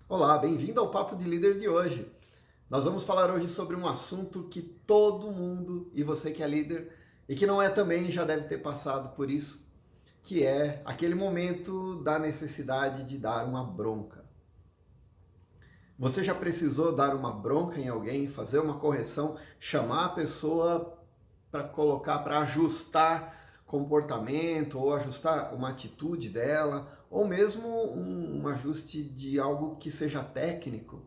Olá, bem-vindo ao Papo de Líder de hoje. Nós vamos falar hoje sobre um assunto que todo mundo, e você que é líder e que não é também, já deve ter passado por isso, que é aquele momento da necessidade de dar uma bronca. Você já precisou dar uma bronca em alguém, fazer uma correção, chamar a pessoa para colocar, para ajustar comportamento ou ajustar uma atitude dela, ou mesmo um ajuste de algo que seja técnico?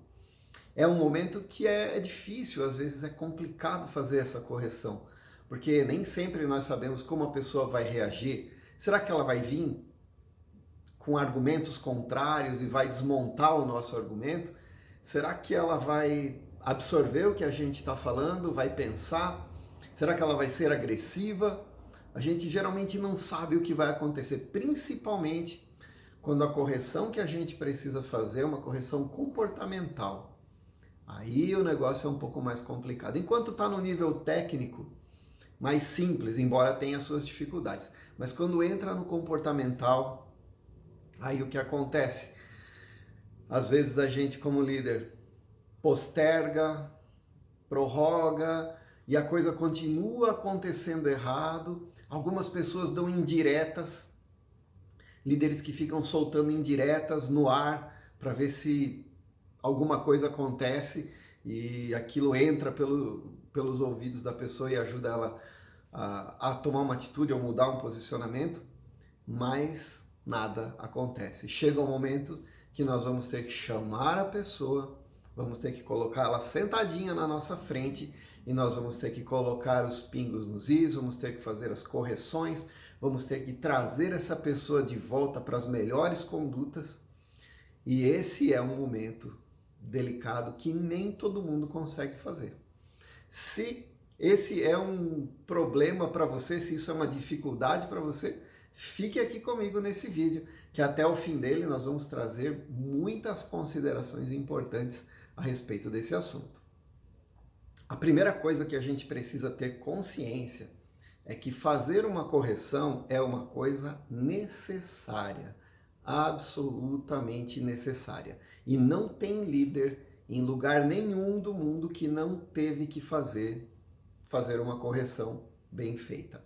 É um momento que é difícil, às vezes é complicado fazer essa correção, porque nem sempre nós sabemos como a pessoa vai reagir. Será que ela vai vir com argumentos contrários e vai desmontar o nosso argumento? Será que ela vai absorver o que a gente está falando, vai pensar? Será que ela vai ser agressiva? A gente geralmente não sabe o que vai acontecer, principalmente quando a correção que a gente precisa fazer é uma correção comportamental. Aí o negócio é um pouco mais complicado. Enquanto está no nível técnico, mais simples, embora tenha suas dificuldades. Mas quando entra no comportamental, aí o que acontece? Às vezes a gente, como líder, posterga, prorroga e a coisa continua acontecendo errado. Algumas pessoas dão indiretas, líderes que ficam soltando indiretas no ar para ver se alguma coisa acontece e aquilo entra pelos ouvidos da pessoa e ajuda ela a tomar uma atitude ou mudar um posicionamento, mas nada acontece. Chega um momento que nós vamos ter que chamar a pessoa, vamos ter que colocar ela sentadinha na nossa frente e nós vamos ter que colocar os pingos nos is, vamos ter que fazer as correções, vamos ter que trazer essa pessoa de volta para as melhores condutas. E esse é um momento delicado que nem todo mundo consegue fazer. Se esse é um problema para você, se isso é uma dificuldade para você, fique aqui comigo nesse vídeo, que até o fim dele nós vamos trazer muitas considerações importantes a respeito desse assunto. A primeira coisa que a gente precisa ter consciência é que fazer uma correção é uma coisa necessária, absolutamente necessária. E não tem líder em lugar nenhum do mundo que não teve que fazer uma correção bem feita.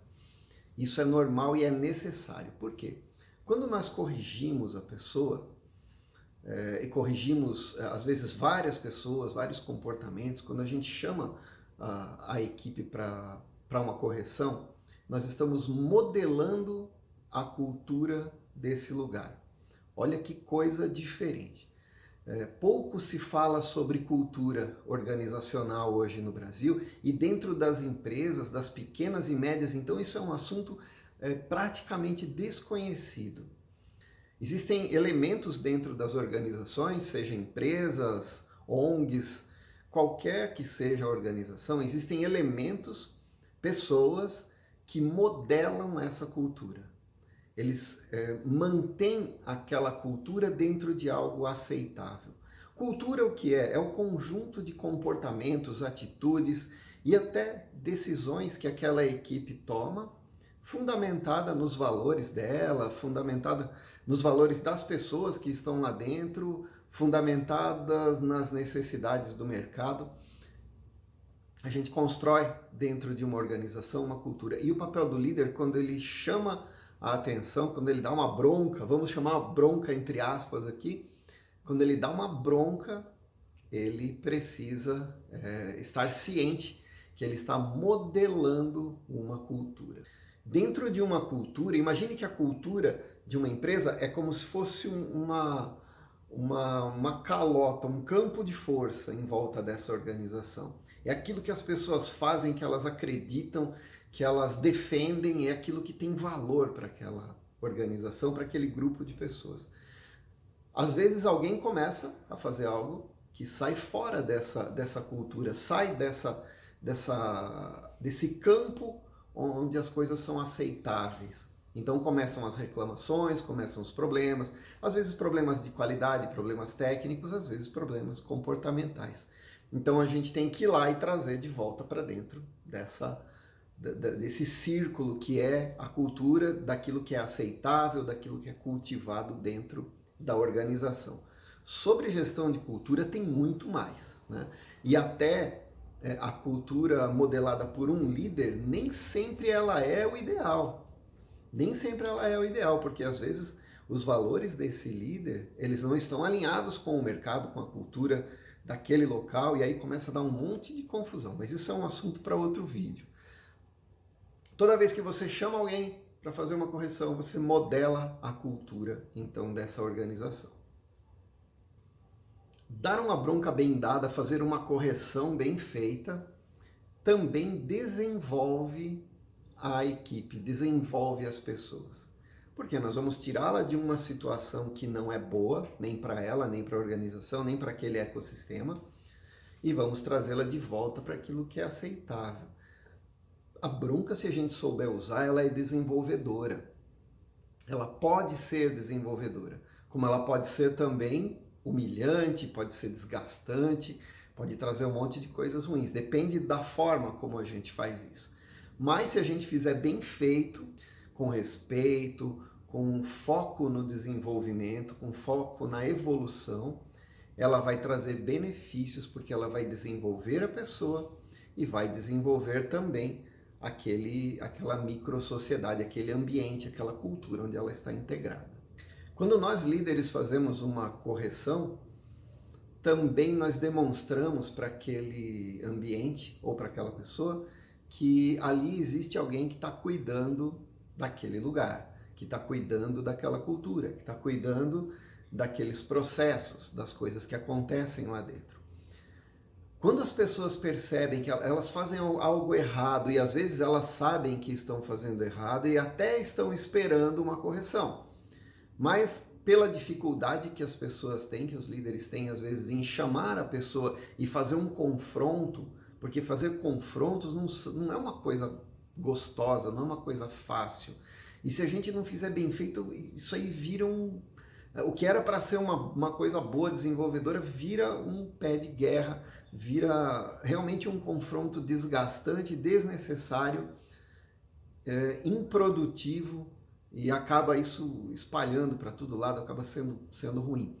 Isso é normal e é necessário. Por quê? Quando nós corrigimos a pessoa, e corrigimos, às vezes, várias pessoas, vários comportamentos, quando a gente chama a equipe para uma correção, nós estamos modelando a cultura desse lugar. Olha que coisa diferente. Pouco se fala sobre cultura organizacional hoje no Brasil e dentro das empresas, das pequenas e médias, então isso é um assunto praticamente desconhecido. Existem elementos dentro das organizações, seja empresas, ONGs, qualquer que seja a organização, existem elementos, pessoas que modelam essa cultura. Eles mantêm aquela cultura dentro de algo aceitável. Cultura o que é? É o conjunto de comportamentos, atitudes e até decisões que aquela equipe toma, fundamentada nos valores dela, fundamentada nos valores das pessoas que estão lá dentro, fundamentadas nas necessidades do mercado. A gente constrói dentro de uma organização uma cultura. E o papel do líder, quando ele chama a atenção, quando ele dá uma bronca, vamos chamar uma bronca entre aspas aqui, quando ele dá uma bronca, ele precisa estar ciente que ele está modelando uma cultura. Dentro de uma cultura, imagine que a cultura de uma empresa é como se fosse uma calota, um campo de força em volta dessa organização. É aquilo que as pessoas fazem, que elas acreditam, que elas defendem, é aquilo que tem valor para aquela organização, para aquele grupo de pessoas. Às vezes alguém começa a fazer algo que sai fora dessa cultura, sai desse campo onde as coisas são aceitáveis. Então começam as reclamações, começam os problemas, às vezes problemas de qualidade, problemas técnicos, às vezes problemas comportamentais. Então a gente tem que ir lá e trazer de volta para dentro desse círculo que é a cultura, daquilo que é aceitável, daquilo que é cultivado dentro da organização. Sobre gestão de cultura tem muito mais, né? E até a cultura modelada por um líder, nem sempre ela é o ideal. Nem sempre ela é o ideal, porque às vezes os valores desse líder, eles não estão alinhados com o mercado, com a cultura daquele local, e aí começa a dar um monte de confusão. Mas isso é um assunto para outro vídeo. Toda vez que você chama alguém para fazer uma correção, você modela a cultura, então, dessa organização. Dar uma bronca bem dada, fazer uma correção bem feita, também desenvolve a equipe, desenvolve as pessoas. Porque nós vamos tirá-la de uma situação que não é boa, nem para ela, nem para a organização, nem para aquele ecossistema, e vamos trazê-la de volta para aquilo que é aceitável. A bronca, se a gente souber usar, ela é desenvolvedora. Ela pode ser desenvolvedora, como ela pode ser também humilhante, pode ser desgastante, pode trazer um monte de coisas ruins. Depende da forma como a gente faz isso. Mas se a gente fizer bem feito, com respeito, com foco no desenvolvimento, com foco na evolução, ela vai trazer benefícios, porque ela vai desenvolver a pessoa e vai desenvolver também aquela microsociedade, aquele ambiente, aquela cultura onde ela está integrada. Quando nós líderes fazemos uma correção, também nós demonstramos para aquele ambiente ou para aquela pessoa que ali existe alguém que está cuidando daquele lugar, que está cuidando daquela cultura, que está cuidando daqueles processos, das coisas que acontecem lá dentro. Quando as pessoas percebem que elas fazem algo errado e às vezes elas sabem que estão fazendo errado e até estão esperando uma correção, mas pela dificuldade que as pessoas têm, que os líderes têm às vezes em chamar a pessoa e fazer um confronto, porque fazer confrontos não é uma coisa gostosa, não é uma coisa fácil. E se a gente não fizer bem feito, isso aí vira o que era para ser uma coisa boa, desenvolvedora, vira um pé de guerra, vira realmente um confronto desgastante, desnecessário, improdutivo, e acaba isso espalhando para todo lado, acaba sendo ruim.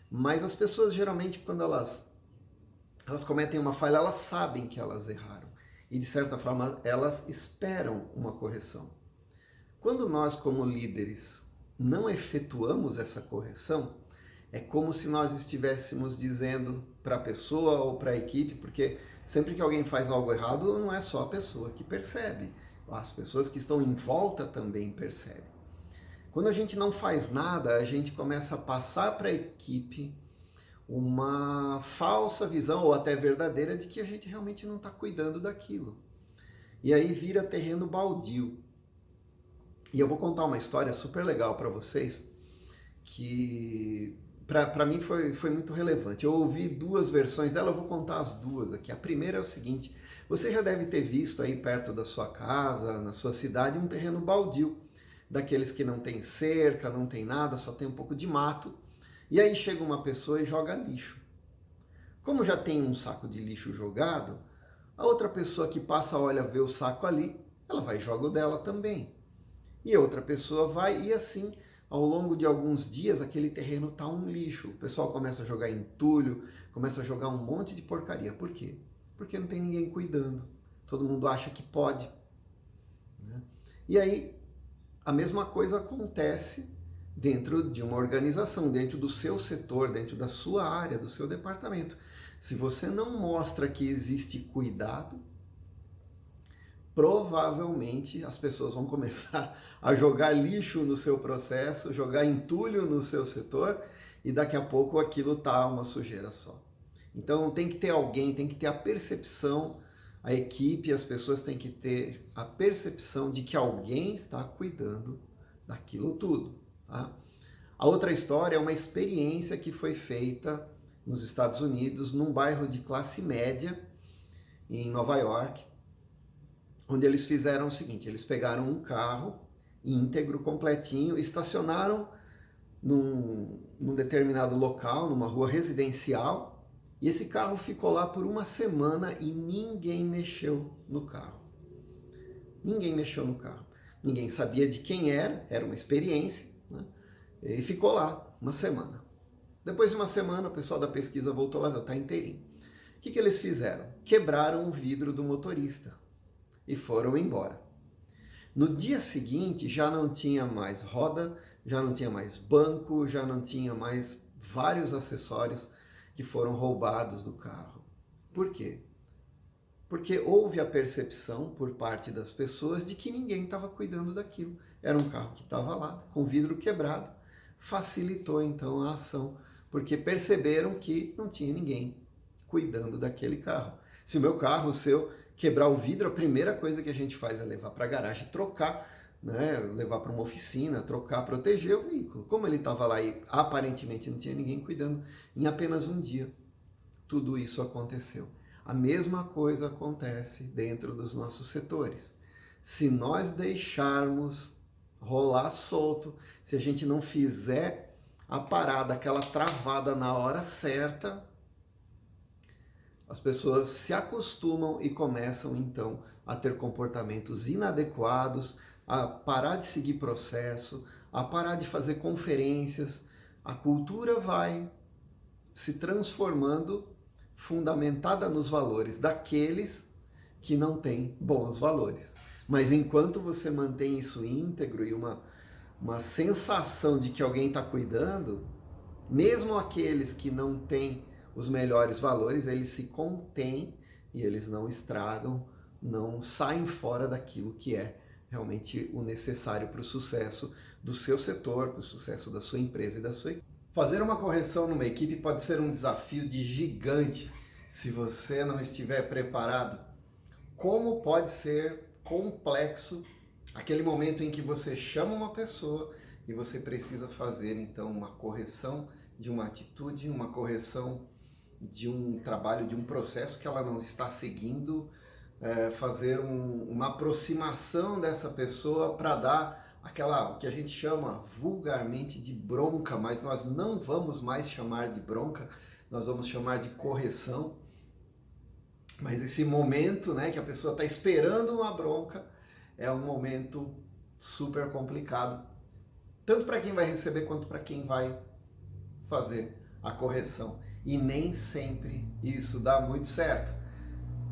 Mas as pessoas geralmente, quando elas cometem uma falha, elas sabem que elas erraram. E de certa forma, elas esperam uma correção. Quando nós, como líderes, não efetuamos essa correção, é como se nós estivéssemos dizendo para a pessoa ou para a equipe, porque sempre que alguém faz algo errado, não é só a pessoa que percebe, as pessoas que estão em volta também percebem. Quando a gente não faz nada, a gente começa a passar para a equipe uma falsa visão, ou até verdadeira, de que a gente realmente não está cuidando daquilo. E aí vira terreno baldio. E eu vou contar uma história super legal para vocês, que para mim foi muito relevante. Eu ouvi duas versões dela, eu vou contar as duas aqui. A primeira é o seguinte: você já deve ter visto aí perto da sua casa, na sua cidade, um terreno baldio, daqueles que não tem cerca, não tem nada, só tem um pouco de mato. E aí chega uma pessoa e joga lixo. Como já tem um saco de lixo jogado, a outra pessoa que passa, olha, vê o saco ali, ela vai e joga o dela também. E a outra pessoa vai, e assim, ao longo de alguns dias, aquele terreno está um lixo. O pessoal começa a jogar entulho, começa a jogar um monte de porcaria. Por quê? Porque não tem ninguém cuidando. Todo mundo acha que pode. E aí, a mesma coisa acontece dentro de uma organização, dentro do seu setor, dentro da sua área, do seu departamento. Se você não mostra que existe cuidado, provavelmente as pessoas vão começar a jogar lixo no seu processo, jogar entulho no seu setor, e daqui a pouco aquilo tá uma sujeira só. Então tem que ter alguém, tem que ter a percepção, a equipe, as pessoas têm que ter a percepção de que alguém está cuidando daquilo tudo. Tá? A outra história é uma experiência que foi feita nos Estados Unidos, num bairro de classe média, em Nova York, onde eles fizeram o seguinte: eles pegaram um carro íntegro, completinho, estacionaram num determinado local, numa rua residencial, e esse carro ficou lá por uma semana e ninguém mexeu no carro. Ninguém mexeu no carro. Ninguém sabia de quem era uma experiência, né? E ficou lá uma semana. Depois de uma semana, o pessoal da pesquisa voltou lá, está inteirinho. O que eles fizeram? Quebraram o vidro do motorista e foram embora. No dia seguinte, já não tinha mais roda, já não tinha mais banco, já não tinha mais vários acessórios que foram roubados do carro. Por quê? Porque houve a percepção por parte das pessoas de que ninguém estava cuidando daquilo. Era um carro que estava lá, com o vidro quebrado. Facilitou então a ação, porque perceberam que não tinha ninguém cuidando daquele carro. Se o meu carro, o seu, quebrar o vidro, a primeira coisa que a gente faz é levar para a garagem, trocar, né? Levar para uma oficina, trocar, proteger o veículo. Como ele estava lá e aparentemente não tinha ninguém cuidando, em apenas um dia tudo isso aconteceu. A mesma coisa acontece dentro dos nossos setores. Se nós deixarmos rolar solto, se a gente não fizer a parada, aquela travada na hora certa, as pessoas se acostumam e começam então a ter comportamentos inadequados, a parar de seguir processo, a parar de fazer conferências. A cultura vai se transformando fundamentada nos valores daqueles que não têm bons valores. Mas enquanto você mantém isso íntegro e uma sensação de que alguém está cuidando, mesmo aqueles que não têm os melhores valores, eles se contêm e eles não estragam, não saem fora daquilo que é realmente o necessário para o sucesso do seu setor, para o sucesso da sua empresa e da sua equipe. Fazer uma correção numa equipe pode ser um desafio de gigante se você não estiver preparado. Como pode ser complexo aquele momento em que você chama uma pessoa e você precisa fazer então uma correção de uma atitude, uma correção de um trabalho, de um processo que ela não está seguindo, fazer uma aproximação dessa pessoa para dar aquela, o que a gente chama vulgarmente de bronca, mas nós não vamos mais chamar de bronca, nós vamos chamar de correção. Mas esse momento, né, que a pessoa está esperando uma bronca, é um momento super complicado, tanto para quem vai receber quanto para quem vai fazer a correção. E nem sempre isso dá muito certo.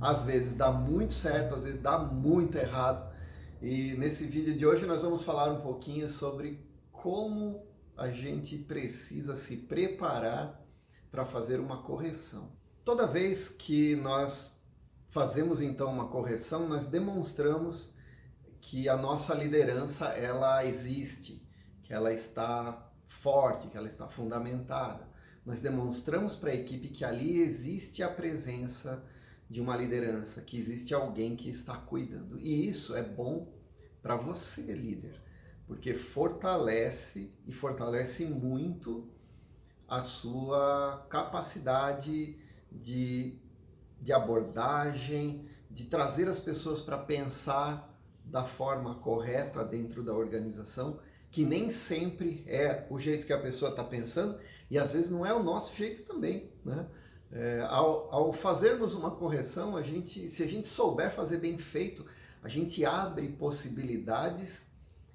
Às vezes dá muito certo, às vezes dá muito errado. E nesse vídeo de hoje nós vamos falar um pouquinho sobre como a gente precisa se preparar para fazer uma correção. Toda vez que nós fazemos então uma correção, nós demonstramos que a nossa liderança ela existe, que ela está forte, que ela está fundamentada. Nós demonstramos para a equipe que ali existe a presença de uma liderança, que existe alguém que está cuidando. E isso é bom para você, líder, porque fortalece e fortalece muito a sua capacidade de abordagem, de trazer as pessoas para pensar da forma correta dentro da organização, que nem sempre é o jeito que a pessoa está pensando e às vezes não é o nosso jeito também, né? Ao fazermos uma correção, se a gente souber fazer bem feito, a gente abre possibilidades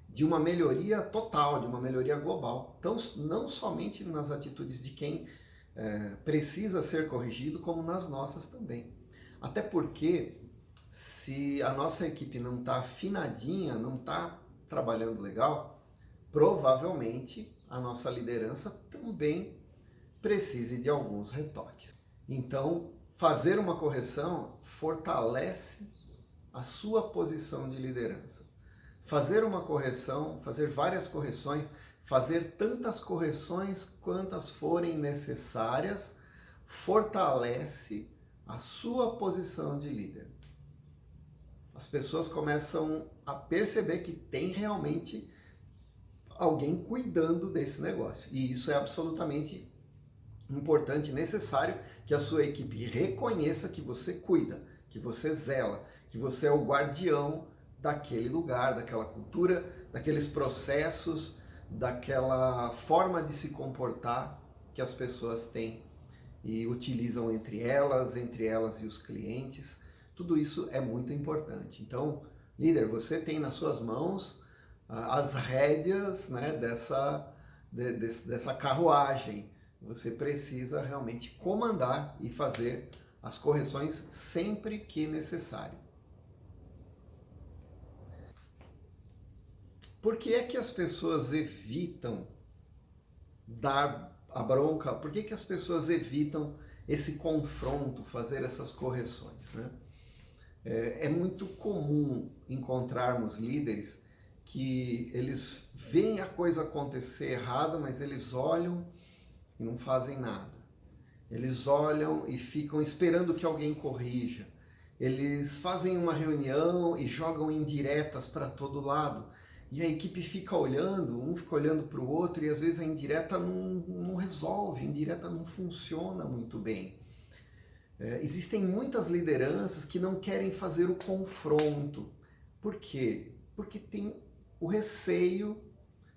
de uma melhoria total, de uma melhoria global. Então, não somente nas atitudes de quem precisa ser corrigido, como nas nossas também. Até porque, se a nossa equipe não está afinadinha, não está trabalhando legal, provavelmente a nossa liderança também precise de alguns retoques. Então, fazer uma correção fortalece a sua posição de liderança. Fazer uma correção, fazer várias correções, fazer tantas correções quantas forem necessárias, fortalece a sua posição de líder. As pessoas começam a perceber que tem realmente alguém cuidando desse negócio. E isso é absolutamente importante, necessário que a sua equipe reconheça que você cuida, que você zela, que você é o guardião daquele lugar, daquela cultura, daqueles processos, daquela forma de se comportar que as pessoas têm e utilizam entre elas e os clientes. Tudo isso é muito importante. Então, líder, você tem nas suas mãos as rédeas, né, dessa carruagem. Você precisa realmente comandar e fazer as correções sempre que necessário. Por que é que as pessoas evitam dar a bronca? Por que as pessoas evitam esse confronto, fazer essas correções, né? É muito comum encontrarmos líderes que eles veem a coisa acontecer errada, mas eles olham e não fazem nada. Eles olham e ficam esperando que alguém corrija. Eles fazem uma reunião e jogam indiretas para todo lado. E a equipe fica olhando, um fica olhando para o outro, e às vezes a indireta não resolve, a indireta não funciona muito bem. Existem muitas lideranças que não querem fazer o confronto. Por quê? Porque tem o receio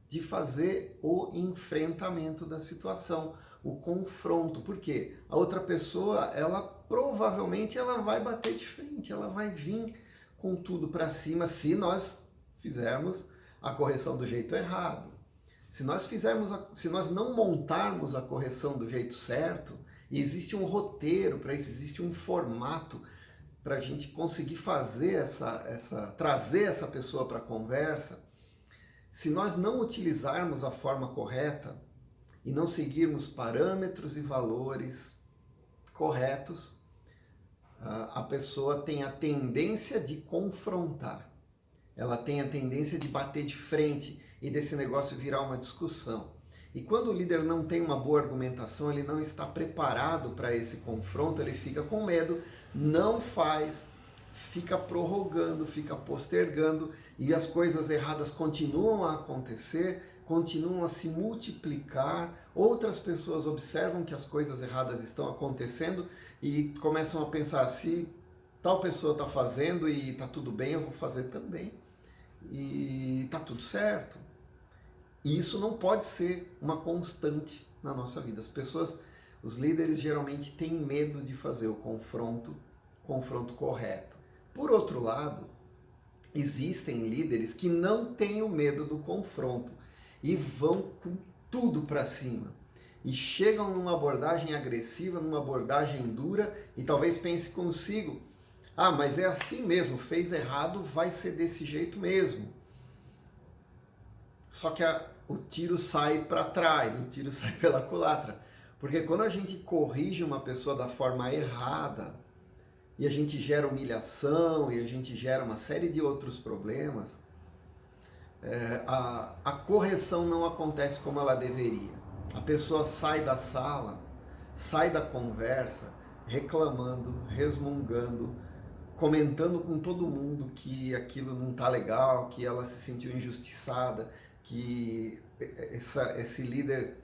de fazer o enfrentamento da situação, o confronto. Por quê? A outra pessoa, ela provavelmente ela vai bater de frente, ela vai vir com tudo para cima se nós fizermos a correção do jeito errado. Se nós não montarmos a correção do jeito certo, e existe um roteiro para isso, existe um formato para a gente conseguir fazer trazer essa pessoa para a conversa. Se nós não utilizarmos a forma correta e não seguirmos parâmetros e valores corretos, a pessoa tem a tendência de confrontar. Ela tem a tendência de bater de frente e desse negócio virar uma discussão. E quando o líder não tem uma boa argumentação, ele não está preparado para esse confronto, ele fica com medo, não faz, fica prorrogando, fica postergando, e as coisas erradas continuam a acontecer, continuam a se multiplicar, outras pessoas observam que as coisas erradas estão acontecendo e começam a pensar, se tal pessoa está fazendo e está tudo bem, eu vou fazer também. E está tudo certo. E isso não pode ser uma constante na nossa vida. As pessoas, os líderes geralmente têm medo de fazer o confronto correto. Por outro lado, existem líderes que não têm o medo do confronto e vão com tudo para cima. E chegam numa abordagem agressiva, numa abordagem dura e talvez pense consigo, mas é assim mesmo, fez errado, vai ser desse jeito mesmo. Só que o tiro sai para trás, o tiro sai pela culatra. Porque quando a gente corrige uma pessoa da forma errada, e a gente gera humilhação, e a gente gera uma série de outros problemas, a correção não acontece como ela deveria. A pessoa sai da sala, sai da conversa, reclamando, resmungando, comentando com todo mundo que aquilo não está legal, que ela se sentiu injustiçada, que esse líder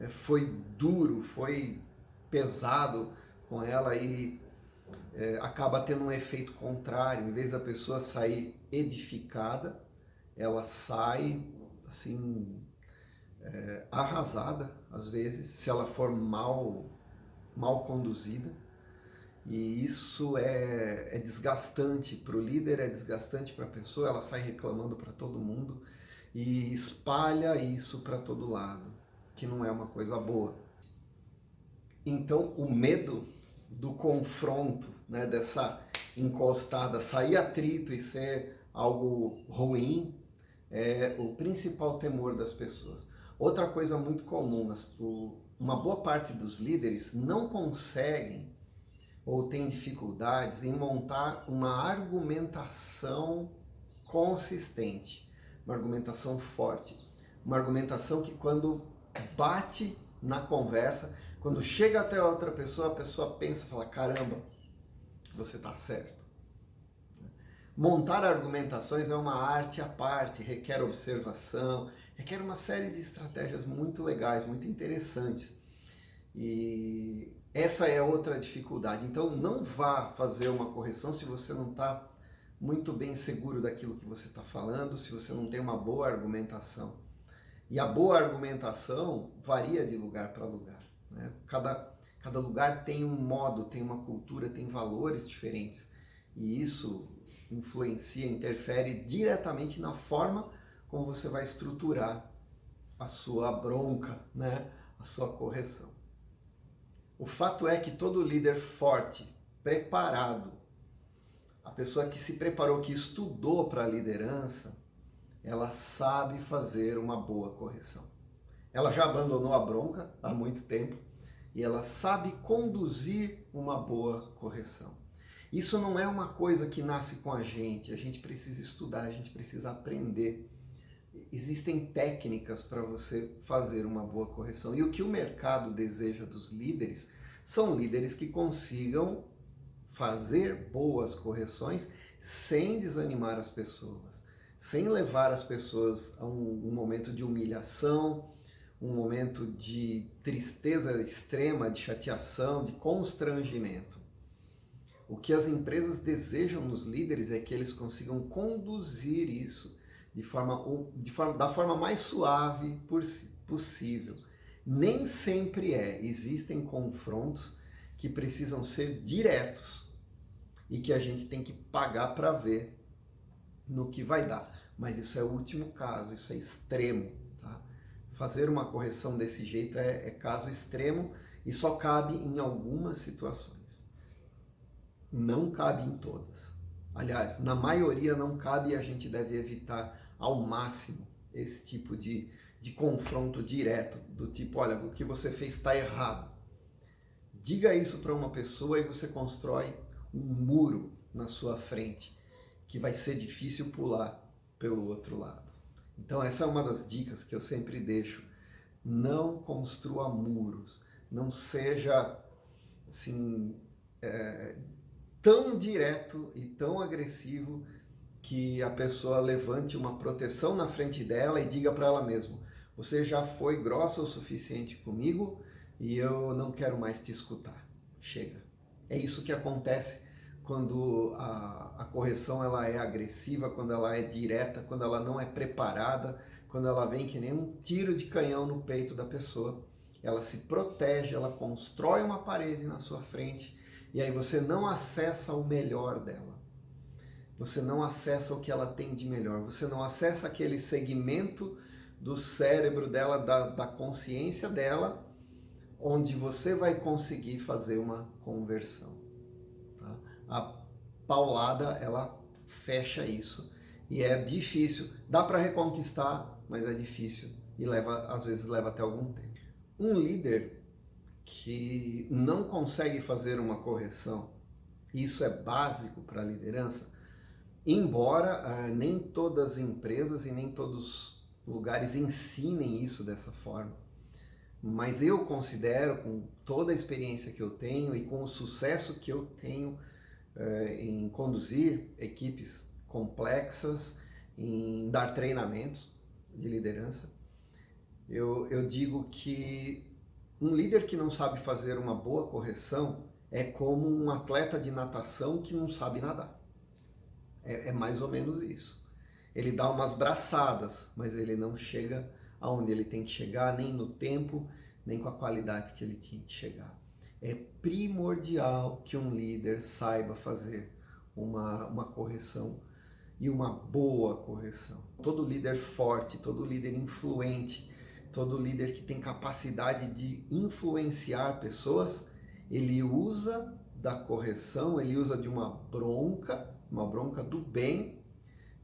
foi duro, foi pesado com ela e acaba tendo um efeito contrário. Em vez da pessoa sair edificada, ela sai assim arrasada, às vezes, se ela for mal conduzida. E isso é desgastante para o líder, é desgastante para a pessoa, ela sai reclamando para todo mundo e espalha isso para todo lado, que não é uma coisa boa. Então, o medo do confronto, né, dessa encostada, sair atrito e ser algo ruim, é o principal temor das pessoas. Outra coisa muito comum, uma boa parte dos líderes não conseguem ou tem dificuldades em montar uma argumentação consistente, uma argumentação forte, uma argumentação que quando bate na conversa, quando chega até a outra pessoa, a pessoa pensa e fala, caramba, você está certo. Montar argumentações é uma arte à parte, requer observação, requer uma série de estratégias muito legais, muito interessantes. E essa é outra dificuldade. Então, não vá fazer uma correção se você não está muito bem seguro daquilo que você está falando, se você não tem uma boa argumentação. E a boa argumentação varia de lugar para lugar, né? Cada lugar tem um modo, tem uma cultura, tem valores diferentes. E isso influencia, interfere diretamente na forma como você vai estruturar a sua bronca, né? A sua correção. O fato é que todo líder forte, preparado, a pessoa que se preparou, que estudou para a liderança, ela sabe fazer uma boa correção. Ela já abandonou a bronca há muito tempo e ela sabe conduzir uma boa correção. Isso não é uma coisa que nasce com a gente precisa estudar, a gente precisa aprender. Existem técnicas para você fazer uma boa correção. E o que o mercado deseja dos líderes são líderes que consigam fazer boas correções sem desanimar as pessoas, sem levar as pessoas a um momento de humilhação, um momento de tristeza extrema, de chateação, de constrangimento. O que as empresas desejam nos líderes é que eles consigam conduzir isso da forma mais suave possível. Nem sempre existem confrontos que precisam ser diretos e que a gente tem que pagar para ver no que vai dar. Mas isso é o último caso, isso é extremo. Tá? Fazer uma correção desse jeito é caso extremo e só cabe em algumas situações. Não cabe em todas. Aliás, na maioria não cabe e a gente deve evitar ao máximo esse tipo de confronto direto, do tipo, olha, o que você fez está errado. Diga isso para uma pessoa e você constrói um muro na sua frente, que vai ser difícil pular pelo outro lado. Então essa é uma das dicas que eu sempre deixo. Não construa muros, não seja assim, tão direto e tão agressivo que a pessoa levante uma proteção na frente dela e diga para ela mesma, você já foi grossa o suficiente comigo e eu não quero mais te escutar. Chega. É isso que acontece quando a correção ela é agressiva, quando ela é direta, quando ela não é preparada, quando ela vem que nem um tiro de canhão no peito da pessoa. Ela se protege, ela constrói uma parede na sua frente e aí você não acessa o melhor dela. Você não acessa o que ela tem de melhor. Você não acessa aquele segmento do cérebro dela, da consciência dela, onde você vai conseguir fazer uma conversão. Tá? A paulada, ela fecha isso. E é difícil. Dá para reconquistar, mas é difícil. E às vezes leva até algum tempo. Um líder que não consegue fazer uma correção, isso é básico para a liderança, embora nem todas as empresas e nem todos os lugares ensinem isso dessa forma. Mas eu considero, com toda a experiência que eu tenho e com o sucesso que eu tenho em conduzir equipes complexas, em dar treinamentos de liderança, eu digo que um líder que não sabe fazer uma boa correção é como um atleta de natação que não sabe nadar. É mais ou menos isso. Ele dá umas braçadas, mas ele não chega aonde ele tem que chegar, nem no tempo, nem com a qualidade que ele tinha que chegar. É primordial que um líder saiba fazer uma correção e uma boa correção. Todo líder forte, todo líder influente, todo líder que tem capacidade de influenciar pessoas, ele usa da correção, ele usa de uma bronca do bem,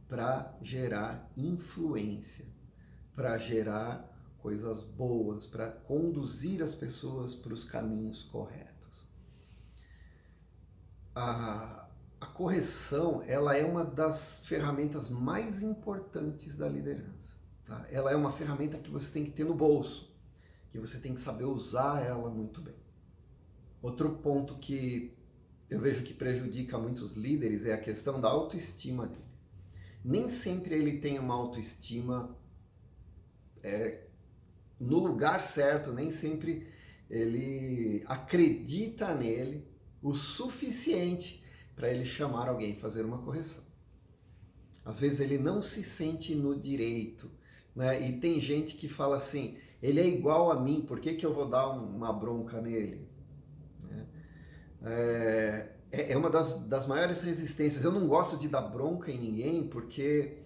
para gerar influência, para gerar coisas boas, para conduzir as pessoas para os caminhos corretos. A correção, ela é uma das ferramentas mais importantes da liderança. Tá? Ela é uma ferramenta que você tem que ter no bolso, que você tem que saber usar ela muito bem. Outro ponto que eu vejo que prejudica muitos líderes é a questão da autoestima dele. Nem sempre ele tem uma autoestima no lugar certo, nem sempre ele acredita nele o suficiente para ele chamar alguém e fazer uma correção. Às vezes ele não se sente no direito, né? E tem gente que fala assim, ele é igual a mim, por que eu vou dar uma bronca nele? É uma das maiores resistências. Eu não gosto de dar bronca em ninguém porque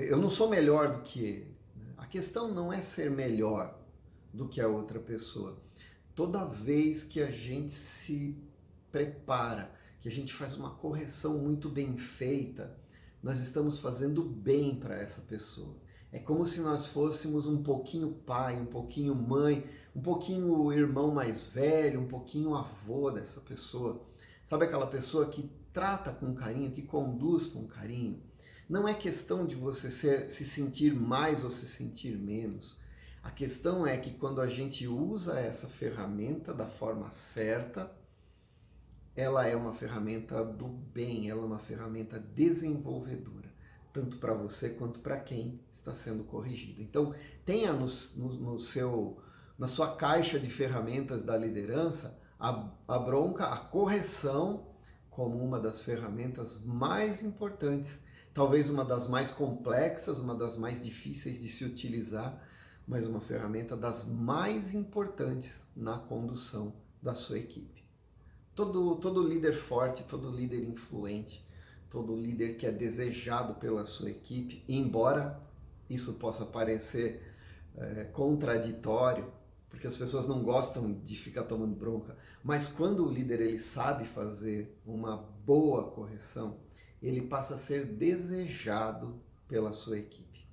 eu não sou melhor do que ele. A questão não é ser melhor do que a outra pessoa. Toda vez que a gente se prepara, que a gente faz uma correção muito bem feita, nós estamos fazendo bem para essa pessoa. É como se nós fôssemos um pouquinho pai, um pouquinho mãe, um pouquinho irmão mais velho, um pouquinho avô dessa pessoa. Sabe aquela pessoa que trata com carinho, que conduz com carinho? Não é questão de você se sentir mais ou se sentir menos. A questão é que quando a gente usa essa ferramenta da forma certa, ela é uma ferramenta do bem, ela é uma ferramenta desenvolvedora, tanto para você quanto para quem está sendo corrigido. Então, tenha na sua caixa de ferramentas da liderança a bronca, a correção como uma das ferramentas mais importantes, talvez uma das mais complexas, uma das mais difíceis de se utilizar, mas uma ferramenta das mais importantes na condução da sua equipe. Todo líder forte, todo líder influente, todo líder que é desejado pela sua equipe, embora isso possa parecer contraditório, porque as pessoas não gostam de ficar tomando bronca, mas quando o líder ele sabe fazer uma boa correção, ele passa a ser desejado pela sua equipe.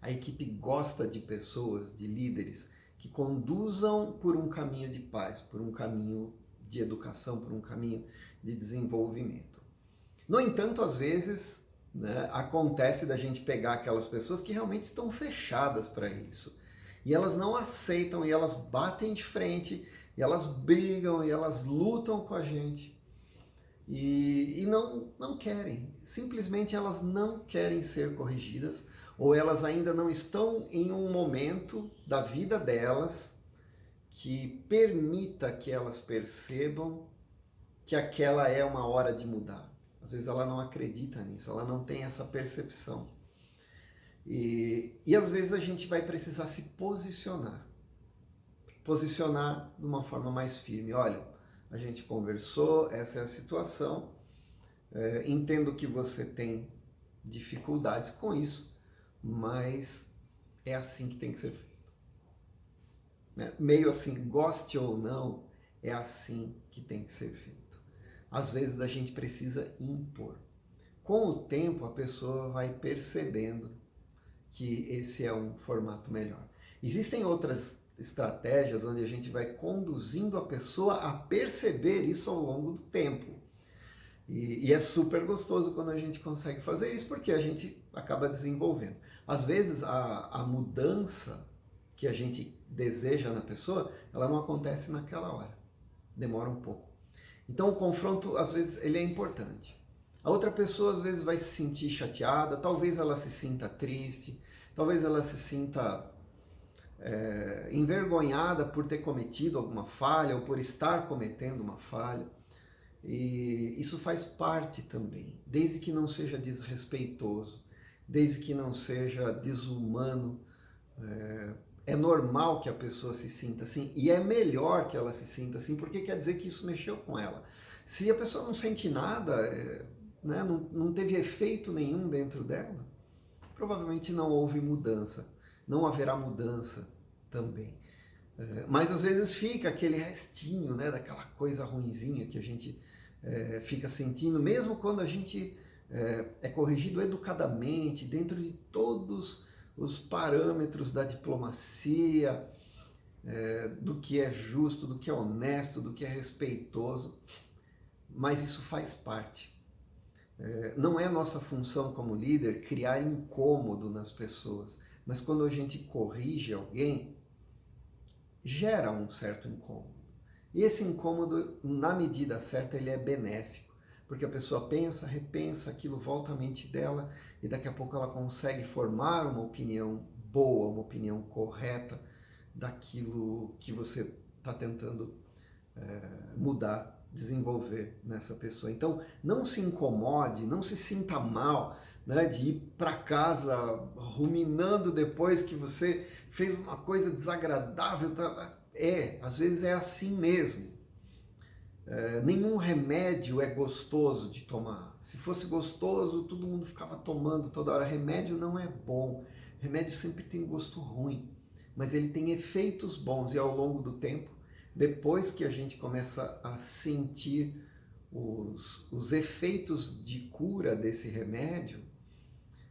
A equipe gosta de pessoas, de líderes, que conduzam por um caminho de paz, por um caminho de educação, por um caminho de desenvolvimento. No entanto, às vezes, acontece da gente pegar aquelas pessoas que realmente estão fechadas para isso. E elas não aceitam, e elas batem de frente, e elas brigam, e elas lutam com a gente. E não querem, simplesmente elas não querem ser corrigidas, ou elas ainda não estão em um momento da vida delas que permita que elas percebam que aquela é uma hora de mudar. Às vezes ela não acredita nisso, ela não tem essa percepção. E às vezes a gente vai precisar se posicionar de uma forma mais firme. Olha, a gente conversou, essa é a situação, entendo que você tem dificuldades com isso, mas é assim que tem que ser feito. Meio assim, goste ou não, é assim que tem que ser feito. Às vezes a gente precisa impor. Com o tempo a pessoa vai percebendo que esse é um formato melhor. Existem outras estratégias onde a gente vai conduzindo a pessoa a perceber isso ao longo do tempo. E é super gostoso quando a gente consegue fazer isso, porque a gente acaba desenvolvendo. Às vezes a mudança que a gente deseja na pessoa, ela não acontece naquela hora. Demora um pouco. Então o confronto, às vezes, ele é importante. A outra pessoa, às vezes, vai se sentir chateada, talvez ela se sinta triste, talvez ela se sinta envergonhada por ter cometido alguma falha ou por estar cometendo uma falha. E isso faz parte também, desde que não seja desrespeitoso, desde que não seja desumano. É normal que a pessoa se sinta assim, e é melhor que ela se sinta assim, porque quer dizer que isso mexeu com ela. Se a pessoa não sente nada, não teve efeito nenhum dentro dela, provavelmente não houve mudança, não haverá mudança também. Mas às vezes fica aquele restinho, daquela coisa ruinzinha que a gente fica sentindo, mesmo quando a gente é corrigido educadamente, dentro de todos os parâmetros da diplomacia, do que é justo, do que é honesto, do que é respeitoso, mas isso faz parte. Não é nossa função como líder criar incômodo nas pessoas, mas quando a gente corrige alguém, gera um certo incômodo. E esse incômodo, na medida certa, ele é benéfico, porque a pessoa pensa, repensa, aquilo volta à mente dela e daqui a pouco ela consegue formar uma opinião boa, uma opinião correta daquilo que você está tentando mudar, desenvolver nessa pessoa. Então, não se incomode, não se sinta mal, de ir para casa ruminando depois que você fez uma coisa desagradável. Às vezes é assim mesmo. Nenhum remédio é gostoso de tomar. Se fosse gostoso, todo mundo ficava tomando toda hora. Remédio não é bom. Remédio sempre tem gosto ruim, mas ele tem efeitos bons e ao longo do tempo Depois que a gente começa a sentir os efeitos de cura desse remédio,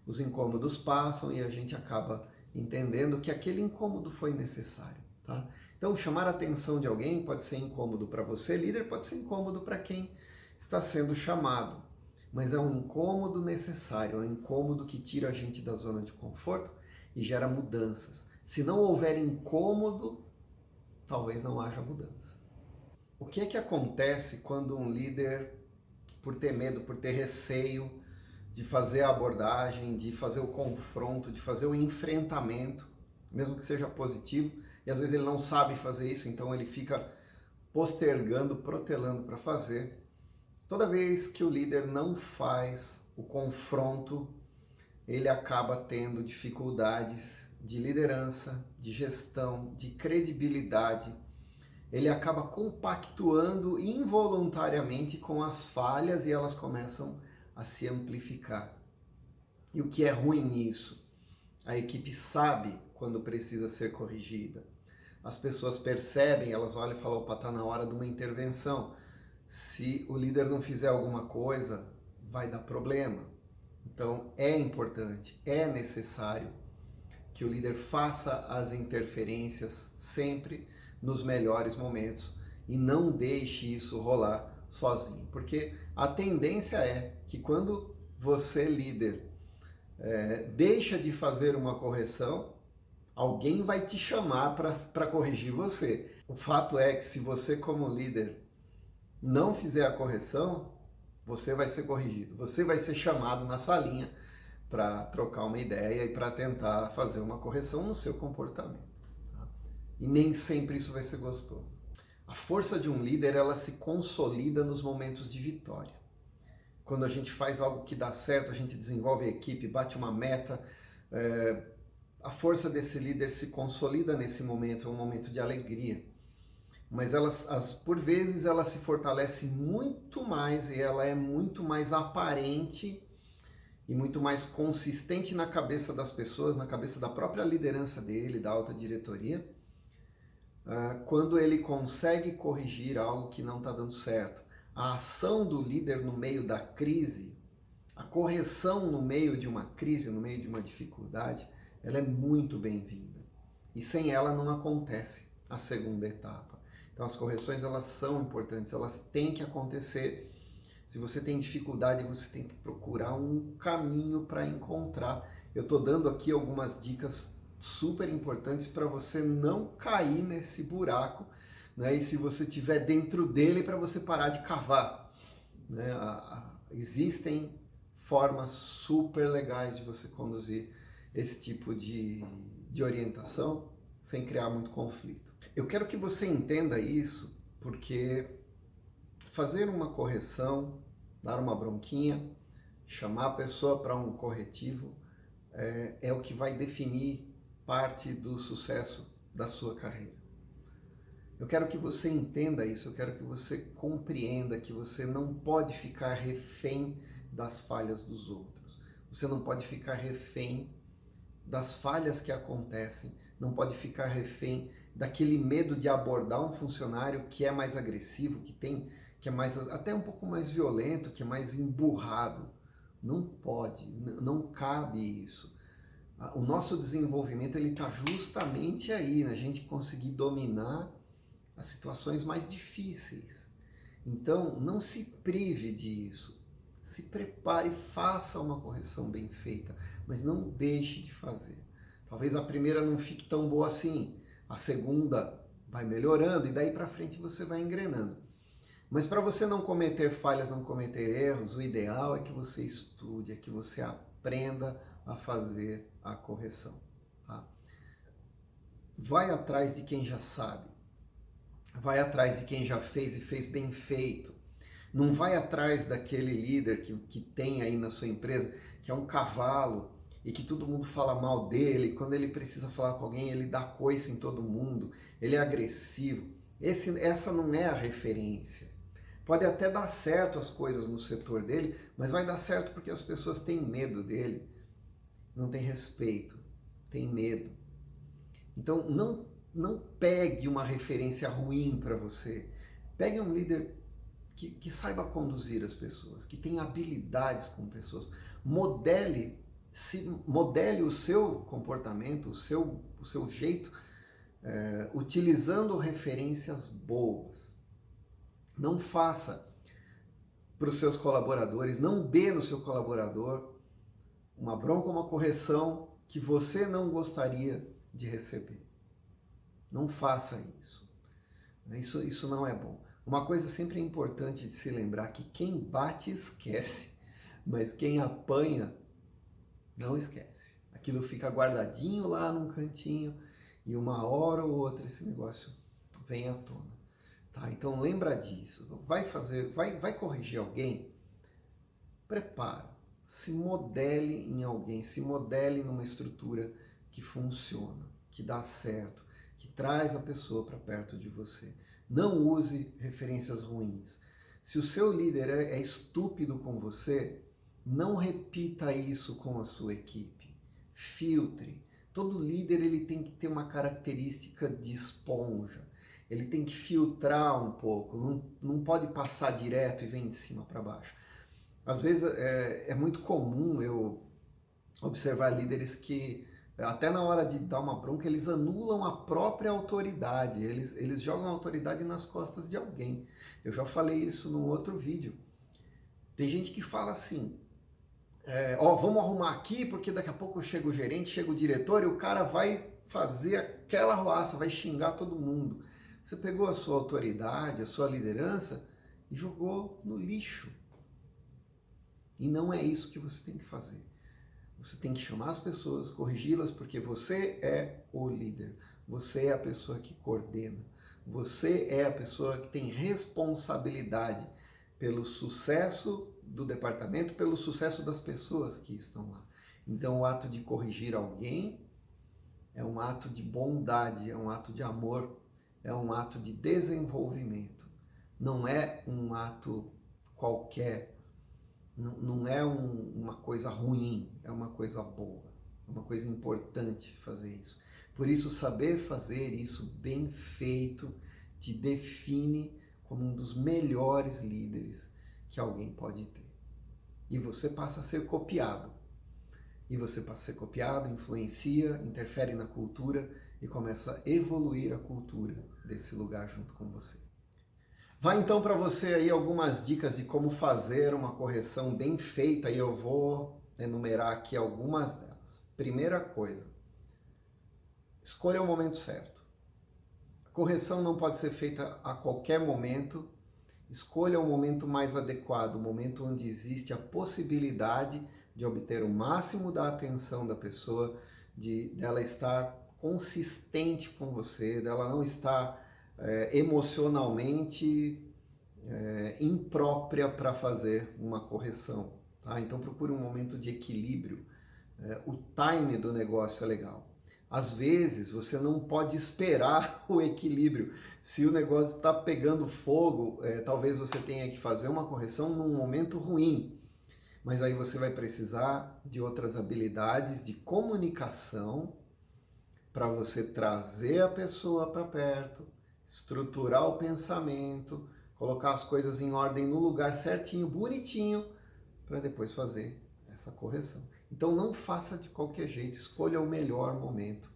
os incômodos passam e a gente acaba entendendo que aquele incômodo foi necessário, tá? Então, chamar a atenção de alguém pode ser incômodo para você, líder, pode ser incômodo para quem está sendo chamado, mas é um incômodo necessário, é um incômodo que tira a gente da zona de conforto e gera mudanças. Se não houver incômodo, talvez não haja mudança. O que é que acontece quando um líder, por ter medo, por ter receio de fazer a abordagem, de fazer o confronto, de fazer o enfrentamento, mesmo que seja positivo, e às vezes ele não sabe fazer isso, então ele fica postergando, protelando para fazer. Toda vez que o líder não faz o confronto, ele acaba tendo dificuldades de liderança, de gestão, de credibilidade. Ele acaba compactuando involuntariamente com as falhas e elas começam a se amplificar. E o que é ruim nisso? A equipe sabe quando precisa ser corrigida. As pessoas percebem, elas olham e falam, opa, está na hora de uma intervenção. Se o líder não fizer alguma coisa, vai dar problema. Então é importante, é necessário que o líder faça as interferências sempre nos melhores momentos e não deixe isso rolar sozinho. Porque a tendência é que quando você, líder, deixa de fazer uma correção, alguém vai te chamar para corrigir você. O fato é que se você, como líder, não fizer a correção, você vai ser corrigido. Você vai ser chamado na salinha para trocar uma ideia e para tentar fazer uma correção no seu comportamento. Tá? E nem sempre isso vai ser gostoso. A força de um líder, ela se consolida nos momentos de vitória. Quando a gente faz algo que dá certo, a gente desenvolve a equipe, bate uma meta, a força desse líder se consolida nesse momento, é um momento de alegria. Mas por vezes ela se fortalece muito mais e ela é muito mais aparente e muito mais consistente na cabeça das pessoas, na cabeça da própria liderança dele, da alta diretoria, quando ele consegue corrigir algo que não está dando certo. A ação do líder no meio da crise, a correção no meio de uma crise, no meio de uma dificuldade, ela é muito bem-vinda. E sem ela não acontece a segunda etapa. Então as correções, elas são importantes, elas têm que acontecer. Se você tem dificuldade, você tem que procurar um caminho para encontrar. Eu estou dando aqui algumas dicas super importantes para você não cair nesse buraco, né? E se você estiver dentro dele, para você parar de cavar. Né? Existem formas super legais de você conduzir esse tipo de orientação sem criar muito conflito. Eu quero que você entenda isso, porque fazer uma correção, dar uma bronquinha, chamar a pessoa para um corretivo, é o que vai definir parte do sucesso da sua carreira. Eu quero que você entenda isso, eu quero que você compreenda que você não pode ficar refém das falhas dos outros. Você não pode ficar refém das falhas que acontecem, não pode ficar refém daquele medo de abordar um funcionário que é mais agressivo, que é mais, até um pouco mais violento, que é mais emburrado. Não pode, não cabe isso. O nosso desenvolvimento ele está justamente aí, na gente conseguir dominar as situações mais difíceis. Então, não se prive disso. Se prepare, faça uma correção bem feita, mas não deixe de fazer. Talvez a primeira não fique tão boa assim, a segunda vai melhorando e daí para frente você vai engrenando. Mas para você não cometer falhas, não cometer erros, o ideal é que você estude, é que você aprenda a fazer a correção. Tá? Vai atrás de quem já sabe. Vai atrás de quem já fez e fez bem feito. Não vai atrás daquele líder que tem aí na sua empresa, que é um cavalo e que todo mundo fala mal dele. Quando ele precisa falar com alguém, ele dá coice em todo mundo. Ele é agressivo. Essa não é a referência. Pode até dar certo as coisas no setor dele, mas vai dar certo porque as pessoas têm medo dele. Não tem respeito, tem medo. Então, não pegue uma referência ruim para você. Pegue um líder que saiba conduzir as pessoas, que tenha habilidades com pessoas. Modele o seu comportamento, o seu jeito, utilizando referências boas. Não faça para os seus colaboradores, não dê no seu colaborador uma bronca, uma correção que você não gostaria de receber. Não faça isso. Isso não é bom. Uma coisa sempre é importante de se lembrar, que quem bate esquece, mas quem apanha não esquece. Aquilo fica guardadinho lá num cantinho e uma hora ou outra esse negócio vem à tona. Tá? Então lembra disso. Vai corrigir alguém? Prepara. Se modele em alguém, se modele numa estrutura que funciona, que dá certo, que traz a pessoa para perto de você. Não use referências ruins. Se o seu líder é estúpido com você, não repita isso com a sua equipe. Filtre. Todo líder ele tem que ter uma característica de esponja. Ele tem que filtrar um pouco, não pode passar direto e vem de cima para baixo. Às vezes é muito comum eu observar líderes que, até na hora de dar uma bronca, eles anulam a própria autoridade, eles jogam a autoridade nas costas de alguém. Eu já falei isso num outro vídeo. Tem gente que fala assim, vamos arrumar aqui, porque daqui a pouco chega o gerente, chega o diretor e o cara vai fazer aquela arruaça, vai xingar todo mundo. Você pegou a sua autoridade, a sua liderança e jogou no lixo. E não é isso que você tem que fazer. Você tem que chamar as pessoas, corrigi-las, porque você é o líder. Você é a pessoa que coordena. Você é a pessoa que tem responsabilidade pelo sucesso do departamento, pelo sucesso das pessoas que estão lá. Então, o ato de corrigir alguém é um ato de bondade, é um ato de amor, é um ato de desenvolvimento. Não é um ato qualquer. Não é uma coisa ruim, é uma coisa boa, é uma coisa importante fazer isso. Por isso, saber fazer isso bem feito te define como um dos melhores líderes que alguém pode ter. E você passa a ser copiado. E você passa a ser copiado, influencia, interfere na cultura e começa a evoluir a cultura desse lugar junto com você. Vai então para você aí algumas dicas de como fazer uma correção bem feita e eu vou enumerar aqui algumas delas. Primeira coisa, escolha o momento certo. A correção não pode ser feita a qualquer momento. Escolha o momento mais adequado, o momento onde existe a possibilidade de obter o máximo da atenção da pessoa, dela estar consistente com você, dela não estar emocionalmente imprópria para fazer uma correção. Tá? Então procure um momento de equilíbrio. O time do negócio é legal. Às vezes você não pode esperar o equilíbrio. Se o negócio está pegando fogo, talvez você tenha que fazer uma correção num momento ruim. Mas aí você vai precisar de outras habilidades de comunicação para você trazer a pessoa para perto, estruturar o pensamento, colocar as coisas em ordem no lugar certinho, bonitinho, para depois fazer essa correção. Então não faça de qualquer jeito, escolha o melhor momento.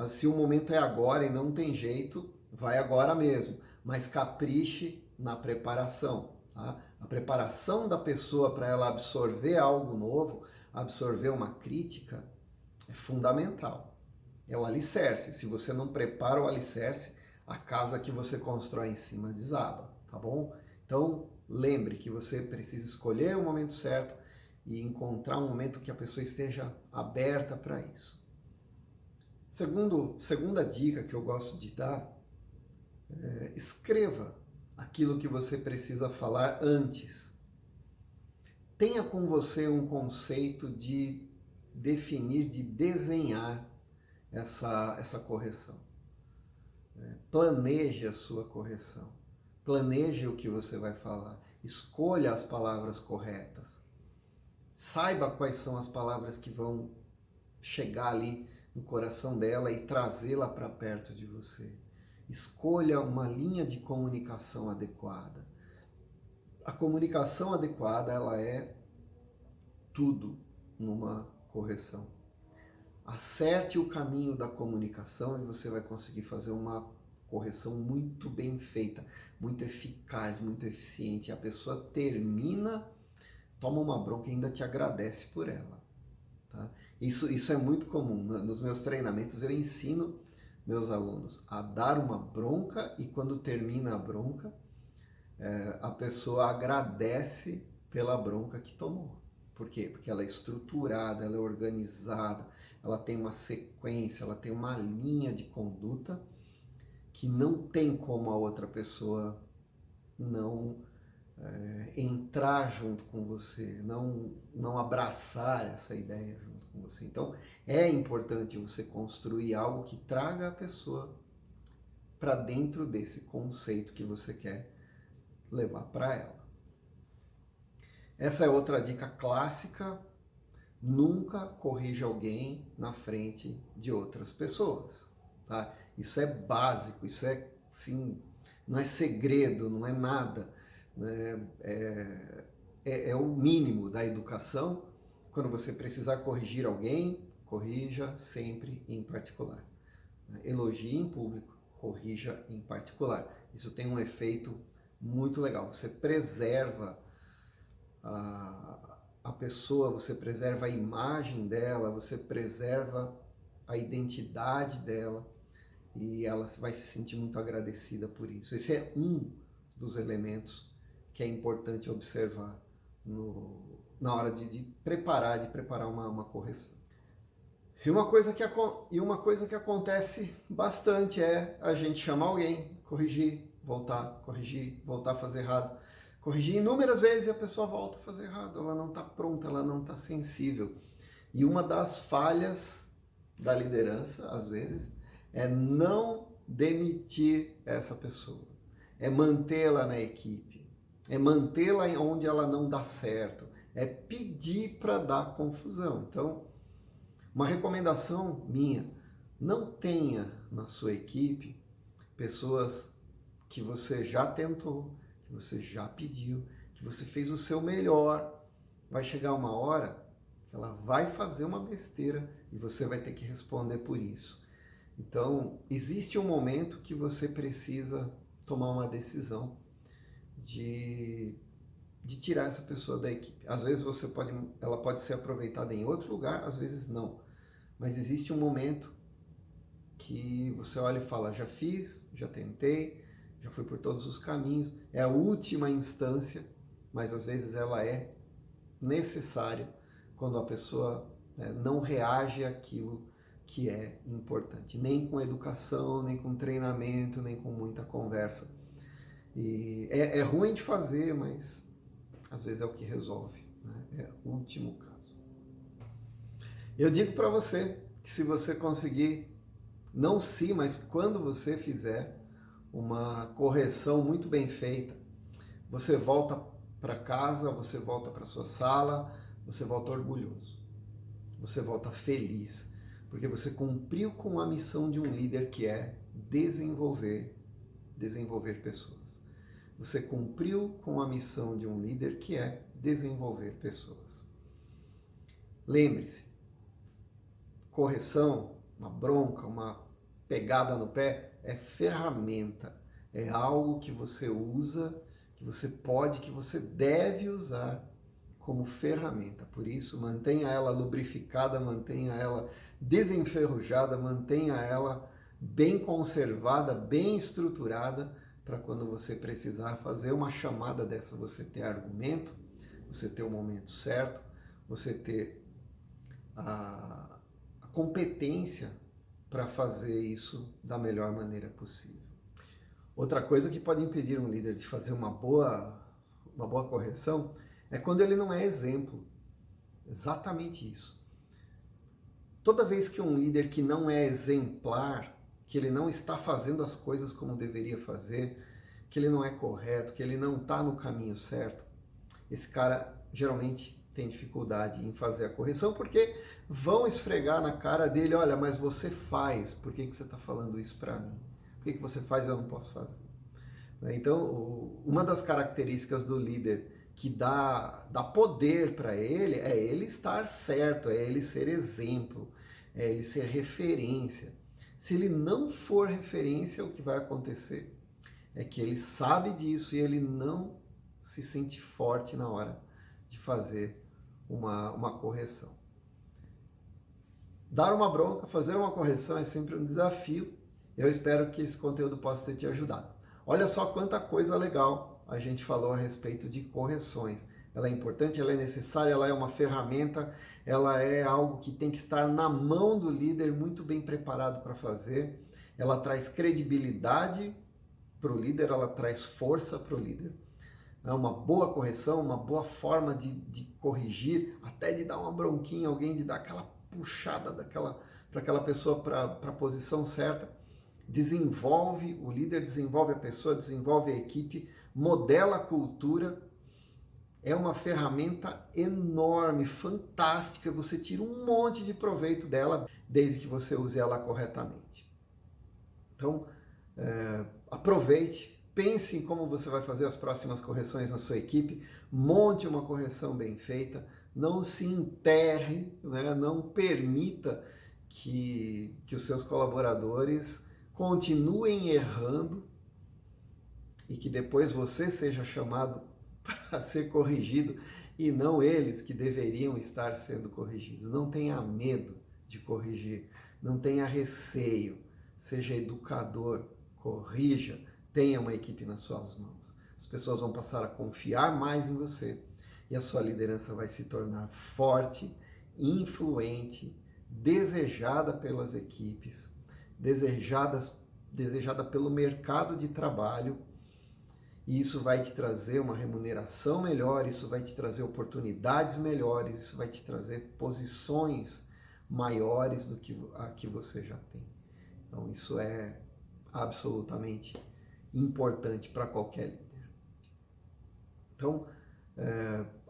Se o momento é agora e não tem jeito, vai agora mesmo, mas capriche na preparação. Tá? A preparação da pessoa para ela absorver algo novo, absorver uma crítica, é fundamental. É o alicerce. Se você não prepara o alicerce, a casa que você constrói em cima desaba, tá bom? Então, lembre que você precisa escolher o momento certo e encontrar um momento que a pessoa esteja aberta para isso. Segunda dica que eu gosto de dar, escreva aquilo que você precisa falar antes. Tenha com você um conceito de definir, de desenhar essa correção. Planeje a sua correção. Planeje o que você vai falar. Escolha as palavras corretas. Saiba quais são as palavras que vão chegar ali no coração dela e trazê-la para perto de você. Escolha uma linha de comunicação adequada. A comunicação adequada, ela é tudo numa correção. Acerte o caminho da comunicação e você vai conseguir fazer uma correção muito bem feita, muito eficaz, muito eficiente. A pessoa termina, toma uma bronca e ainda te agradece por ela. Tá? Isso é muito comum. Nos meus treinamentos eu ensino meus alunos a dar uma bronca e quando termina a bronca, a pessoa agradece pela bronca que tomou. Por quê? Porque ela é estruturada, ela é organizada, ela tem uma sequência, ela tem uma linha de conduta que não tem como a outra pessoa não entrar junto com você, não abraçar essa ideia junto com você. Então, é importante você construir algo que traga a pessoa para dentro desse conceito que você quer levar para ela. Essa é outra dica clássica: nunca corrija alguém na frente de outras pessoas, tá? Isso é básico, isso é, sim, não é segredo, não é nada, né? É o mínimo da educação. Quando você precisar corrigir alguém, corrija sempre em particular. Elogie em público, corrija em particular. Isso tem um efeito muito legal. Você preserva a pessoa, você preserva a imagem dela, você preserva a identidade dela e ela vai se sentir muito agradecida por isso. Esse é um dos elementos que é importante observar na hora de preparar uma correção. E uma coisa que acontece bastante é a gente chamar alguém, corrigir, voltar a fazer errado. Corrigir inúmeras vezes e a pessoa volta a fazer errado, ela não está pronta, ela não está sensível. E uma das falhas da liderança, às vezes, é não demitir essa pessoa, é mantê-la na equipe, é mantê-la onde ela não dá certo, é pedir para dar confusão. Então, uma recomendação minha: não tenha na sua equipe pessoas que você já tentou, que você já pediu, que você fez o seu melhor. Vai chegar uma hora que ela vai fazer uma besteira e você vai ter que responder por isso. Então, existe um momento que você precisa tomar uma decisão de tirar essa pessoa da equipe. Às vezes ela pode ser aproveitada em outro lugar, às vezes não. Mas existe um momento que você olha e fala: já fiz, já tentei, já fui por todos os caminhos, é a última instância, mas às vezes ela é necessária quando a pessoa não reage àquilo que é importante, nem com educação, nem com treinamento, nem com muita conversa. E é ruim de fazer, mas às vezes é o que resolve, né? É o último caso. Eu digo para você que se você conseguir, não se, mas quando você fizer uma correção muito bem feita, você volta para casa, você volta para sua sala, você volta orgulhoso, você volta feliz, porque você cumpriu com a missão de um líder, que é desenvolver pessoas. Você cumpriu com a missão de um líder, que é desenvolver pessoas. Lembre-se, correção, uma bronca, uma pegada no pé é ferramenta, é algo que você usa, que você pode, que você deve usar como ferramenta. Por isso, mantenha ela lubrificada, mantenha ela desenferrujada, mantenha ela bem conservada, bem estruturada, para quando você precisar fazer uma chamada dessa, você ter argumento, você ter o momento certo, você ter a competência para fazer isso da melhor maneira possível. Outra coisa que pode impedir um líder de fazer uma boa correção é quando ele não é exemplo. Exatamente isso. Toda vez que um líder que não é exemplar, que ele não está fazendo as coisas como deveria fazer, que ele não é correto, que ele não está no caminho certo, esse cara geralmente tem dificuldade em fazer a correção, porque vão esfregar na cara dele, olha, mas você faz, por que você está falando isso para mim? Por que você faz e eu não posso fazer? Então, uma das características do líder que dá poder para ele é ele estar certo, é ele ser exemplo, é ele ser referência. Se ele não for referência, o que vai acontecer é que ele sabe disso e ele não se sente forte na hora de fazer uma correção. Dar uma bronca, fazer uma correção é sempre um desafio. Eu espero que esse conteúdo possa ter te ajudado. Olha só quanta coisa legal a gente falou a respeito de correções. Ela é importante, ela é necessária, ela é uma ferramenta, ela é algo que tem que estar na mão do líder, muito bem preparado para fazer. Ela traz credibilidade para o líder, ela traz força para o líder. É uma boa correção, uma boa forma de corrigir, até de dar uma bronquinha em alguém, de dar aquela puxada para aquela pessoa para a posição certa. Desenvolve, o líder desenvolve a pessoa, desenvolve a equipe, modela a cultura. É uma ferramenta enorme, fantástica, você tira um monte de proveito dela, desde que você use ela corretamente. Então, aproveite, pense em como você vai fazer as próximas correções na sua equipe, monte uma correção bem feita, não se enterre, né? Não permita que os seus colaboradores continuem errando e que depois você seja chamado para ser corrigido e não eles que deveriam estar sendo corrigidos. Não tenha medo de corrigir, não tenha receio, seja educador, corrija, tenha uma equipe nas suas mãos. As pessoas vão passar a confiar mais em você e a sua liderança vai se tornar forte, influente, desejada pelas equipes, desejada pelo mercado de trabalho, e isso vai te trazer uma remuneração melhor, isso vai te trazer oportunidades melhores, isso vai te trazer posições maiores do que a que você já tem. Então isso é absolutamente importante para qualquer líder. Então,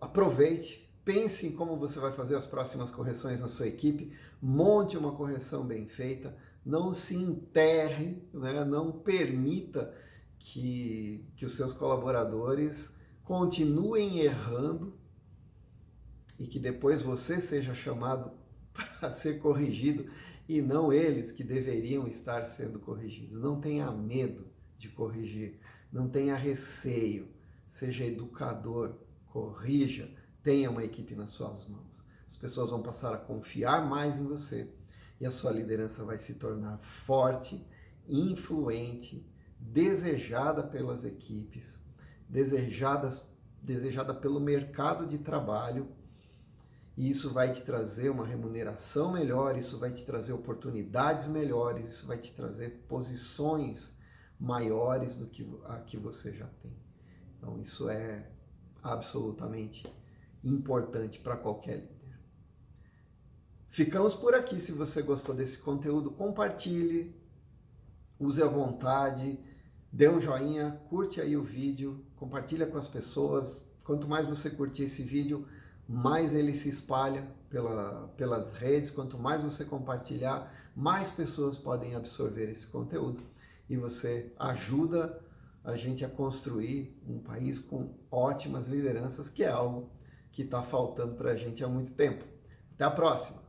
aproveite, pense em como você vai fazer as próximas correções na sua equipe, monte uma correção bem feita, não se enterre, né? Não permita que os seus colaboradores continuem errando e que depois você seja chamado para ser corrigido e não eles que deveriam estar sendo corrigidos. Não tenha medo de corrigir, não tenha receio, seja educador, corrija, tenha uma equipe nas suas mãos. As pessoas vão passar a confiar mais em você e a sua liderança vai se tornar forte, influente, desejada pelas equipes, desejada pelo mercado de trabalho, e isso vai te trazer uma remuneração melhor, isso vai te trazer oportunidades melhores, isso vai te trazer posições maiores do que a que você já tem. Então isso é absolutamente importante para qualquer líder. Ficamos por aqui. Se você gostou desse conteúdo, compartilhe, use à vontade, dê um joinha, curte aí o vídeo, compartilha com as pessoas. Quanto mais você curtir esse vídeo, mais ele se espalha pelas redes. Quanto mais você compartilhar, mais pessoas podem absorver esse conteúdo. E você ajuda a gente a construir um país com ótimas lideranças, que é algo que está faltando para a gente há muito tempo. Até a próxima!